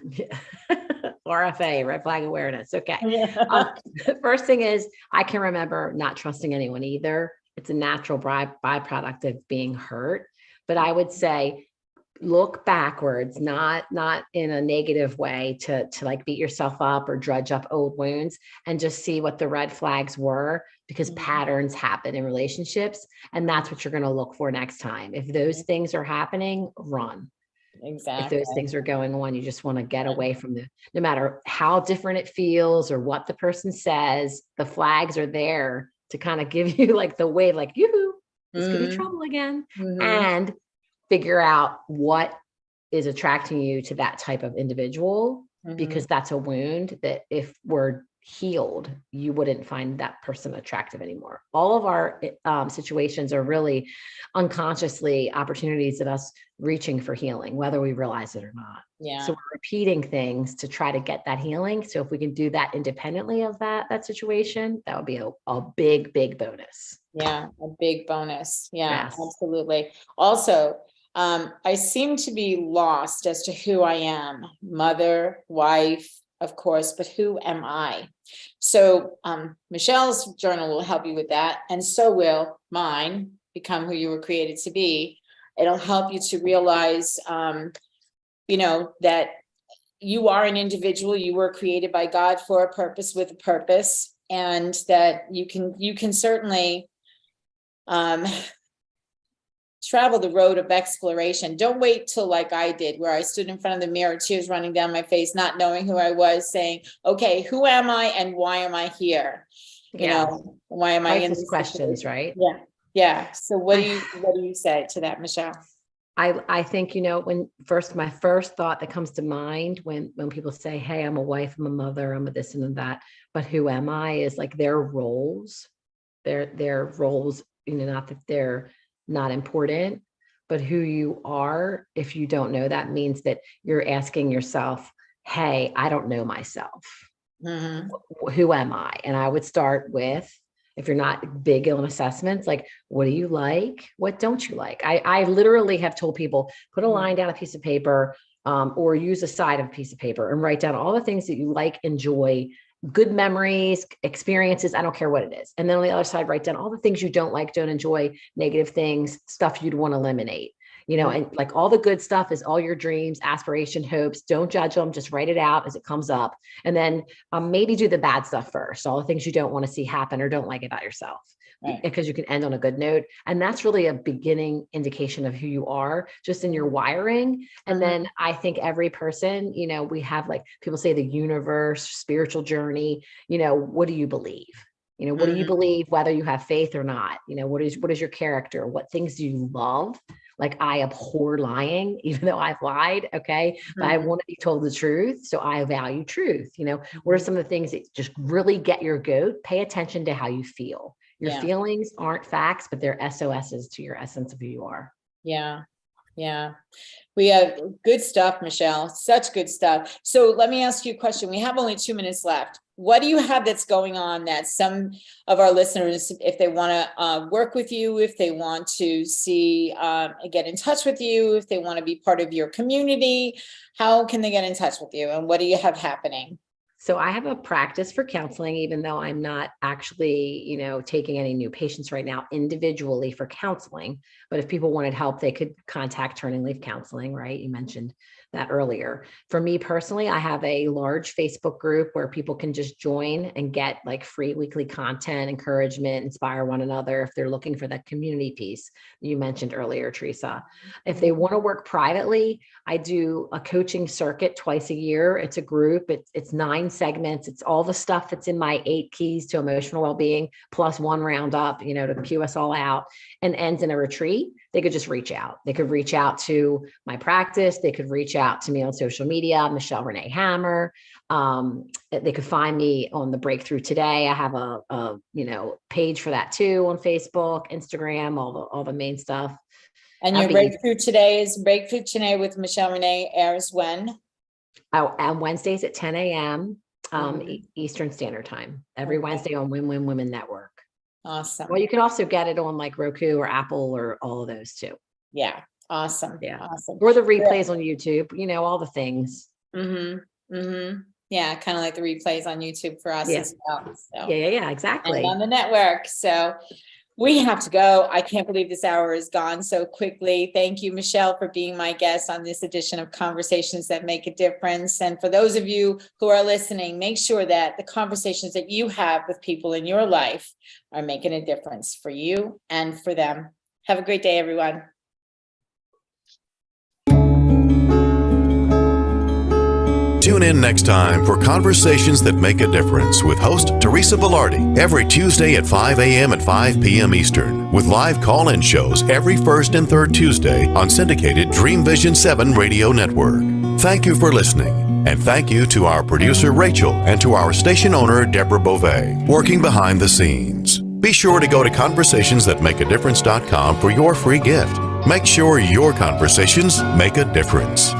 RFA, red flag awareness. Okay. The first thing is, I can remember not trusting anyone either. It's a natural byproduct of being hurt. But I would say, look backwards, not in a negative way to like beat yourself up or drudge up old wounds, and just see what the red flags were, because patterns happen in relationships, and that's what you're going to look for next time. If those things are happening, run. Exactly. If those things are going on, you just want to get away from them. No matter how different it feels or what the person says, the flags are there to kind of give you like the way, like, yoo-hoo, this could be trouble again. And figure out what is attracting you to that type of individual, because that's a wound that if we're healed, you wouldn't find that person attractive anymore. All of our situations are really unconsciously opportunities of us reaching for healing, whether we realize it or not. Yeah. So we're repeating things to try to get that healing. So if we can do that independently of that situation, that would be a big, big bonus. Yeah, a big bonus. Yeah, Yes. absolutely. Also, I seem to be lost as to who I am, mother, wife, of course, but who am I? So Michelle's journal will help you with that. And so will mine, Become Who You Were Created to Be. It'll help you to realize, that you are an individual. You were created by God for a purpose, with a purpose, and that you can certainly travel the road of exploration. Don't wait till, like I did, where I stood in front of the mirror, tears running down my face, not knowing who I was, saying, okay, who am I and why am I here? Why am I in These this questions, situation? right? Yeah. Yeah. So what do you say to that, Michelle? I think, my first thought that comes to mind when people say, hey, I'm a wife, I'm a mother, I'm a this and that, but who am I, is like their roles, their roles, not that they're not important, but who you are. If you don't know, that means that you're asking yourself, hey, I don't know myself. Mm-hmm. Who am I? And I would start with, if you're not big on assessments, like, what do you like? What don't you like? I literally have told people, put a line down a piece of paper, or use a side of a piece of paper and write down all the things that you like, enjoy, good memories, experiences. I don't care what it is. And then on the other side, write down all the things you don't like, don't enjoy, negative things, stuff you'd want to eliminate. And like all the good stuff is all your dreams, aspiration, hopes. Don't judge them. Just write it out as it comes up. And then maybe do the bad stuff first. All the things you don't want to see happen or don't like about yourself, right? Because you can end on a good note. And that's really a beginning indication of who you are, just in your wiring. And then I think every person, we have, like, people say the universe, spiritual journey, what do you believe? What do you believe, whether you have faith or not? What is your character? What things do you love? Like, I abhor lying, even though I've lied. Okay. But I want to be told the truth. So I value truth. What are some of the things that just really get your goat? Pay attention to how you feel. Your feelings aren't facts, but they're SOSs to your essence of who you are. Yeah. Yeah. We have good stuff, Michelle, such good stuff. So let me ask you a question. We have only 2 minutes left. What do you have that's going on that some of our listeners, if they want to work with you, if they want to get in touch with you, if they want to be part of your community, how can they get in touch with you? And what do you have happening? So I have a practice for counseling, even though I'm not actually, taking any new patients right now individually for counseling. But if people wanted help, they could contact Turning Leaf Counseling, right? You mentioned that earlier. For me personally, I have a large Facebook group where people can just join and get like free weekly content, encouragement, inspire one another if they're looking for that community piece you mentioned earlier, Teresa. If they want to work privately, I do a coaching circuit twice a year. It's a group. It's 9 segments. It's all the stuff that's in my 8 keys to emotional well-being, plus 1 roundup, to cue us all out, and ends in a retreat. They could just reach out. They could reach out to my practice. They could reach out to me on social media, Michelle Rene Hammer. They could find me on the Breakthrough Today. I have a page for that too on Facebook, Instagram, all the main stuff. And your Breakthrough Today is Breakthrough Today with Michelle Rene airs when? On Wednesdays at 10 a.m. Eastern Standard Time, every Wednesday on Win Women Network. Awesome. Well, you can also get it on like Roku or Apple or all of those too. Yeah. Awesome. Yeah. Awesome. Or the replays on YouTube, all the things. Yeah. Kind of like the replays on YouTube for us as well. So. Yeah, exactly. And on the network. So we have to go. I can't believe this hour is gone so quickly. Thank you, Michelle, for being my guest on this edition of Conversations That Make a Difference. And for those of you who are listening, make sure that the conversations that you have with people in your life are making a difference for you and for them. Have a great day, everyone. Tune in next time for Conversations That Make a Difference with host Teresa Velardi every Tuesday at 5 a.m. and 5 p.m. Eastern, with live call-in shows every first and third Tuesday on syndicated Dream Vision 7 radio network. Thank you for listening, and thank you to our producer Rachel and to our station owner Deborah Beauvais, working behind the scenes. Be sure to go to conversationsthatmakeadifference.com for your free gift. Make sure your conversations make a difference.